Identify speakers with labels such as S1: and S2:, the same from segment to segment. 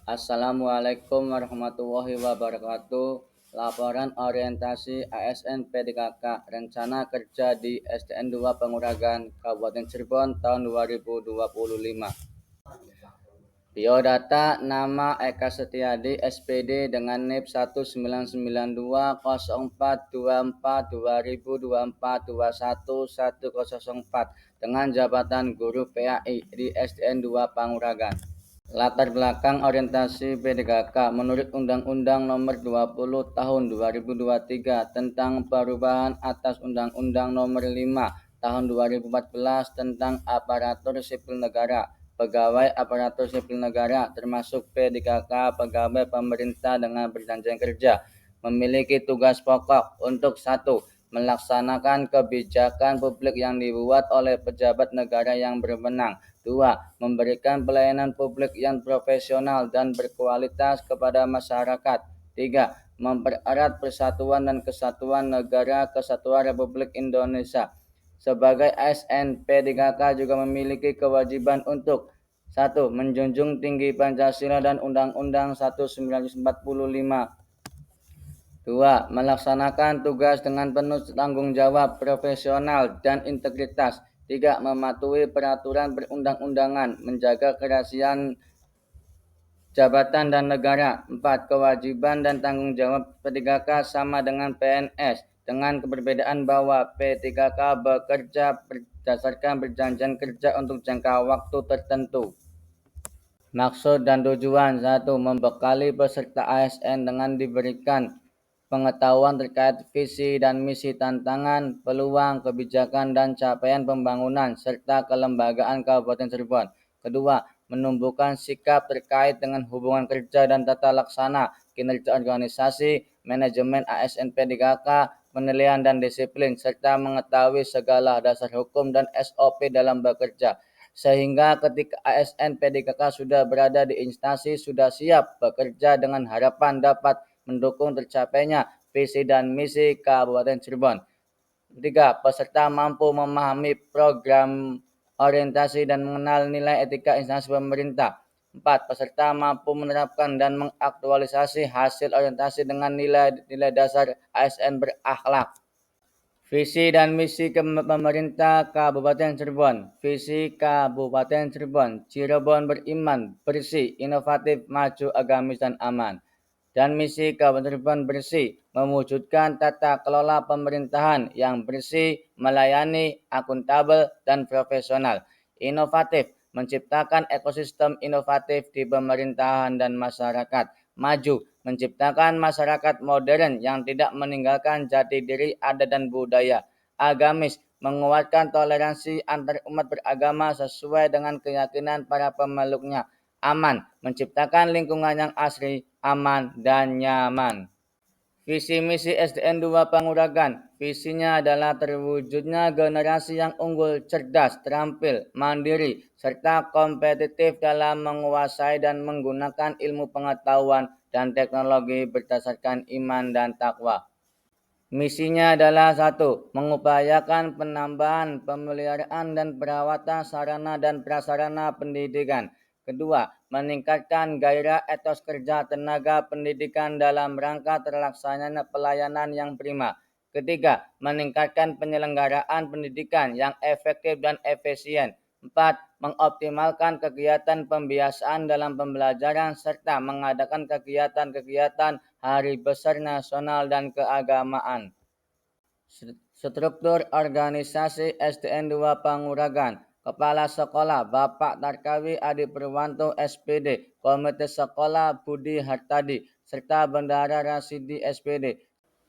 S1: Assalamualaikum warahmatullahi wabarakatuh. Laporan orientasi ASN PDKK Rencana Kerja di SDN 2 Panguragan Kabupaten Cirebon tahun 2025. Biodata nama Eka Setiadi SPD dengan NIP 199204242104 dengan jabatan guru PAI di SDN 2 Panguragan. Latar belakang orientasi PDKK menurut Undang-Undang Nomor 20 Tahun 2023 tentang perubahan atas Undang-Undang Nomor 5 Tahun 2014 tentang aparatur sipil negara, pegawai aparatur sipil negara termasuk PDKK pegawai pemerintah dengan perjanjian kerja memiliki tugas pokok untuk 1. Melaksanakan kebijakan publik yang dibuat oleh pejabat negara yang berwenang. 2. Memberikan pelayanan publik yang profesional dan berkualitas kepada masyarakat. 3. Mempererat persatuan dan kesatuan negara Kesatuan Republik Indonesia. Sebagai ASN, P3K juga memiliki kewajiban untuk 1. Menjunjung tinggi Pancasila dan Undang-Undang 1945. 2. Melaksanakan tugas dengan penuh tanggung jawab, profesional, dan integritas. 3. Mematuhi peraturan perundang-undangan, menjaga kerahasiaan jabatan dan negara. 4. Kewajiban dan tanggung jawab P3K sama dengan PNS, dengan perbedaan bahwa P3K bekerja berdasarkan perjanjian kerja untuk jangka waktu tertentu. Maksud dan tujuan 1. Membekali peserta ASN dengan diberikan pengetahuan terkait visi dan misi, tantangan, peluang, kebijakan, dan capaian pembangunan, serta kelembagaan Kabupaten Cirebon. Kedua, menumbuhkan sikap terkait dengan hubungan kerja dan tata laksana, kinerja organisasi, manajemen ASN P3K, penilaian dan disiplin, serta mengetahui segala dasar hukum dan SOP dalam bekerja. Sehingga ketika ASN P3K sudah berada di instansi, sudah siap bekerja dengan harapan dapat mendukung tercapainya visi dan misi Kabupaten Cirebon. 3. Peserta mampu memahami program orientasi dan mengenal nilai etika instansi pemerintah. 4. Peserta mampu menerapkan dan mengaktualisasi hasil orientasi dengan nilai dasar ASN berakhlak. Visi dan misi pemerintah Kabupaten Cirebon. Visi Kabupaten Cirebon. Cirebon beriman, bersih, inovatif, maju, agamis, dan aman. Dan misi Kabupaten Cirebon bersih, mewujudkan tata kelola pemerintahan yang bersih, melayani, akuntabel, dan profesional. Inovatif, menciptakan ekosistem inovatif di pemerintahan dan masyarakat. Maju, menciptakan masyarakat modern yang tidak meninggalkan jati diri, adat, dan budaya. Agamis, menguatkan toleransi antar umat beragama sesuai dengan keyakinan para pemeluknya. Aman, menciptakan lingkungan yang asri, aman, dan nyaman. Visi misi SDN 2 Panguragan. Visinya adalah terwujudnya generasi yang unggul, cerdas, terampil, mandiri, serta kompetitif dalam menguasai dan menggunakan ilmu pengetahuan dan teknologi berdasarkan iman dan takwa. Misinya adalah 1. Mengupayakan penambahan, pemeliharaan, dan perawatan sarana dan prasarana pendidikan. Kedua, meningkatkan gairah etos kerja tenaga pendidikan dalam rangka terlaksananya pelayanan yang prima. Ketiga, meningkatkan penyelenggaraan pendidikan yang efektif dan efisien. 4. Mengoptimalkan kegiatan pembiasaan dalam pembelajaran serta mengadakan kegiatan-kegiatan hari besar nasional dan keagamaan. Struktur organisasi SDN 2 Panguragan. Kepala Sekolah Bapak Tarkawi Adi Purwanto SPD, Komite Sekolah Budi Hartadi, serta Bendahara Rasidi SPD.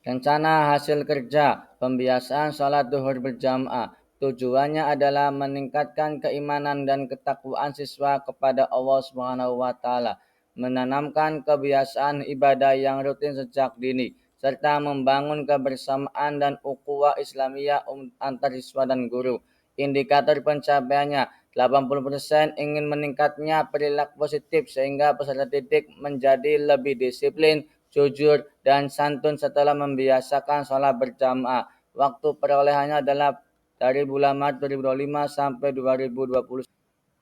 S1: Rencana hasil kerja, pembiasaan sholat duhur berjamaah. Tujuannya adalah meningkatkan keimanan dan ketakwaan siswa kepada Allah Subhanahu wa Ta'ala, menanamkan kebiasaan ibadah yang rutin sejak dini, serta membangun kebersamaan dan ukhuwah Islamiyah antar siswa dan guru. Indikator pencapaiannya 80% ingin meningkatnya perilaku positif sehingga peserta didik menjadi lebih disiplin, jujur, dan santun setelah membiasakan sholat berjamaah. Waktu perolehannya adalah dari bulan Maret 2025 sampai 2020.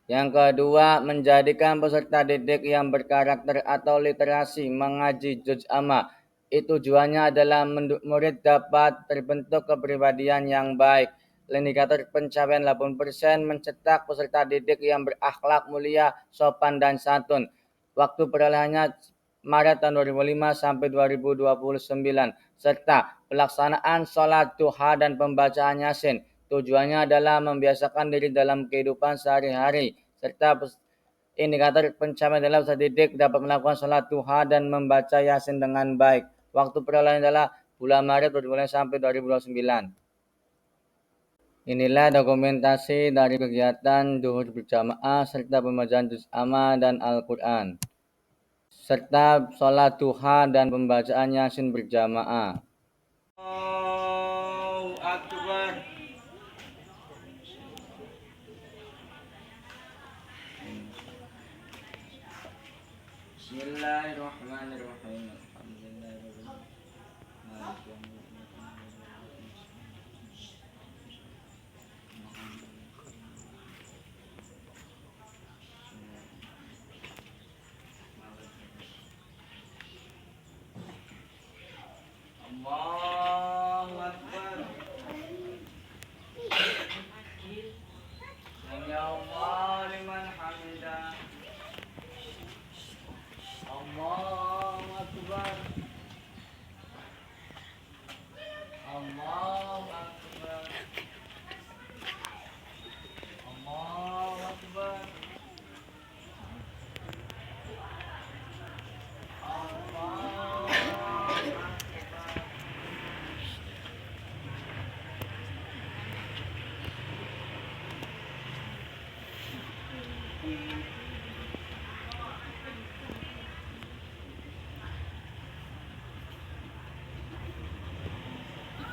S1: Yang kedua, menjadikan peserta didik yang berkarakter atau literasi mengaji juz amma. Tujuannya adalah murid dapat terbentuk kepribadian yang baik. Indikator pencapaian 80% mencetak peserta didik yang berakhlak mulia, sopan, dan santun. Waktu perolehannya Maret tahun 2005 sampai 2029. Serta pelaksanaan sholat duha dan pembacaan Yasin. Tujuannya adalah membiasakan diri dalam kehidupan sehari-hari, serta indikator pencapaian dalam usaha didik dapat melakukan sholat duha dan membaca Yasin dengan baik. Waktu perolehan adalah bulan Maret 2005 sampai 2029. Inilah dokumentasi dari kegiatan duhur berjamaah serta pembacaan juz amma dan Al-Quran, serta sholat duha dan pembacaan Yasin berjamaah. Allahu Akbar. Bismillahirrahmanirrahim. Allahu Akbar. Sami Allah liman hamidah. Allahu Akbar. Allahu Akbar. Allahu Akbar.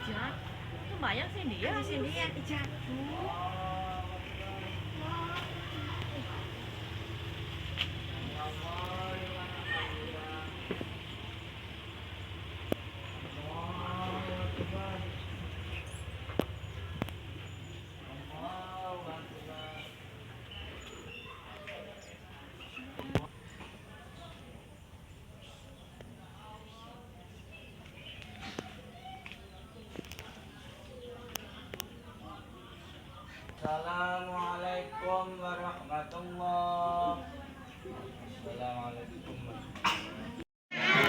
S2: Ijat, lumayan sini ya, sini ya, Ijat.
S1: Assalamualaikum warahmatullahi wabarakatuh.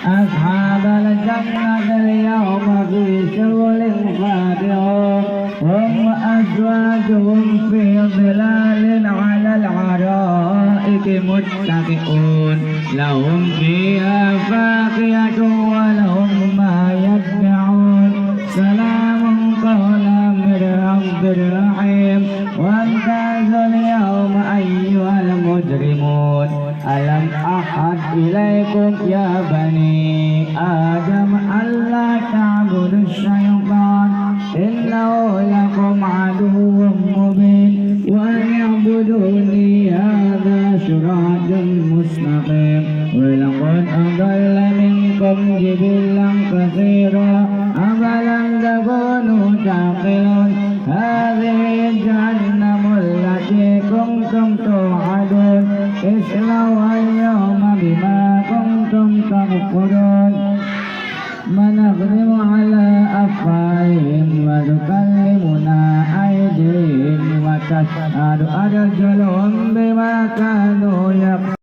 S3: أصحاب الجنة اليوم في شغل فاتحون هم أزواجهم في ظلال على العرائك متكئون لهم فيها فاكهة ولهم ما يدعون سلام قولا من رب رحيم وامتازوا اليوم أيها المجرمون ألم أحد إليكم يا بني آدم ألا تعبدوا الشيطان إنه لكم عدو مبين وأن اعبدوني هذا صراط مستقيم ولقد أضل منكم جبلا كثيرا أفلم تكونوا تعقلون هذه جهنم التي كنتم توعدون اصلوها اليوم بما كنتم تكفرون ونختم على أفواههم وتكلمنا أيديهم وتشهد أرجلهم بما كانوا يكسبون.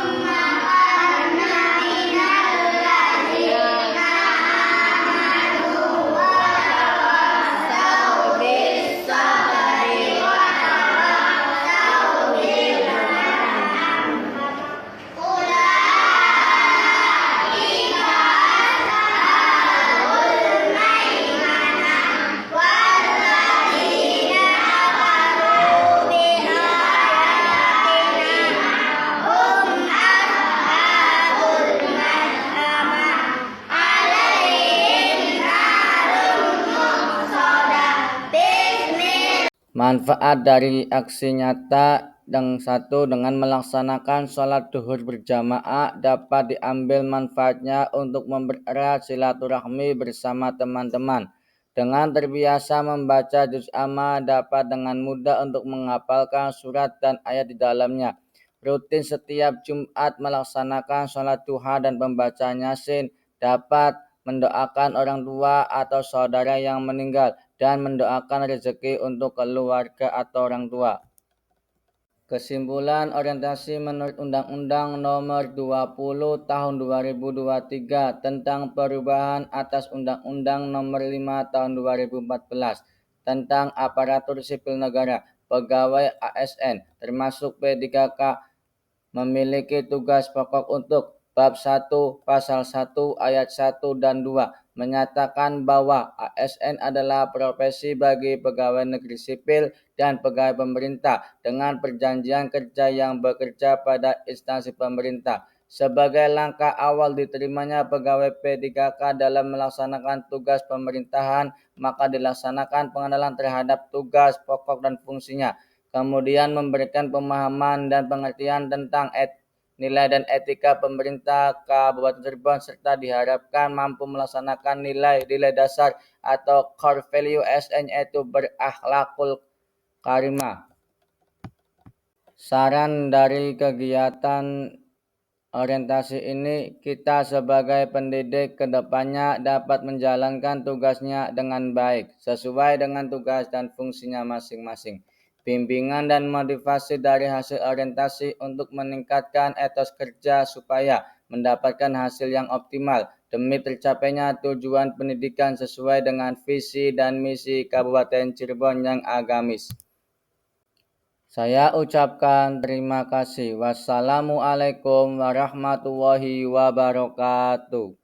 S4: ثم
S1: Manfaat dari aksi nyata yang satu, dengan melaksanakan sholat duhur berjamaah dapat diambil manfaatnya untuk mempererat silaturahmi bersama teman-teman. Dengan terbiasa membaca juz amma dapat dengan mudah untuk menghafalkan surat dan ayat di dalamnya. Rutin setiap Jumat melaksanakan sholat duha dan pembacaan Yasin dapat mendoakan orang tua atau saudara yang meninggal dan mendoakan rezeki untuk keluarga atau orang tua. Kesimpulan orientasi menurut Undang-Undang Nomor 20 Tahun 2023 tentang perubahan atas Undang-Undang Nomor 5 Tahun 2014 tentang aparatur sipil negara, pegawai ASN, termasuk P3K, memiliki tugas pokok untuk Bab 1 Pasal 1 Ayat 1 dan 2 menyatakan bahwa ASN adalah profesi bagi pegawai negeri sipil dan pegawai pemerintah dengan perjanjian kerja yang bekerja pada instansi pemerintah. Sebagai langkah awal diterimanya pegawai P3K dalam melaksanakan tugas pemerintahan, maka dilaksanakan pengenalan terhadap tugas pokok dan fungsinya. Kemudian memberikan pemahaman dan pengertian tentang nilai dan etika pemerintah Kabupaten Cirebon serta diharapkan mampu melaksanakan nilai-nilai dasar atau core value ASN yaitu berakhlakul karimah. Saran dari kegiatan orientasi ini, kita sebagai pendidik kedepannya dapat menjalankan tugasnya dengan baik, sesuai dengan tugas dan fungsinya masing-masing. Bimbingan dan motivasi dari hasil orientasi untuk meningkatkan etos kerja supaya mendapatkan hasil yang optimal demi tercapainya tujuan pendidikan sesuai dengan visi dan misi Kabupaten Cirebon yang agamis. Saya ucapkan terima kasih. Wassalamualaikum warahmatullahi wabarakatuh.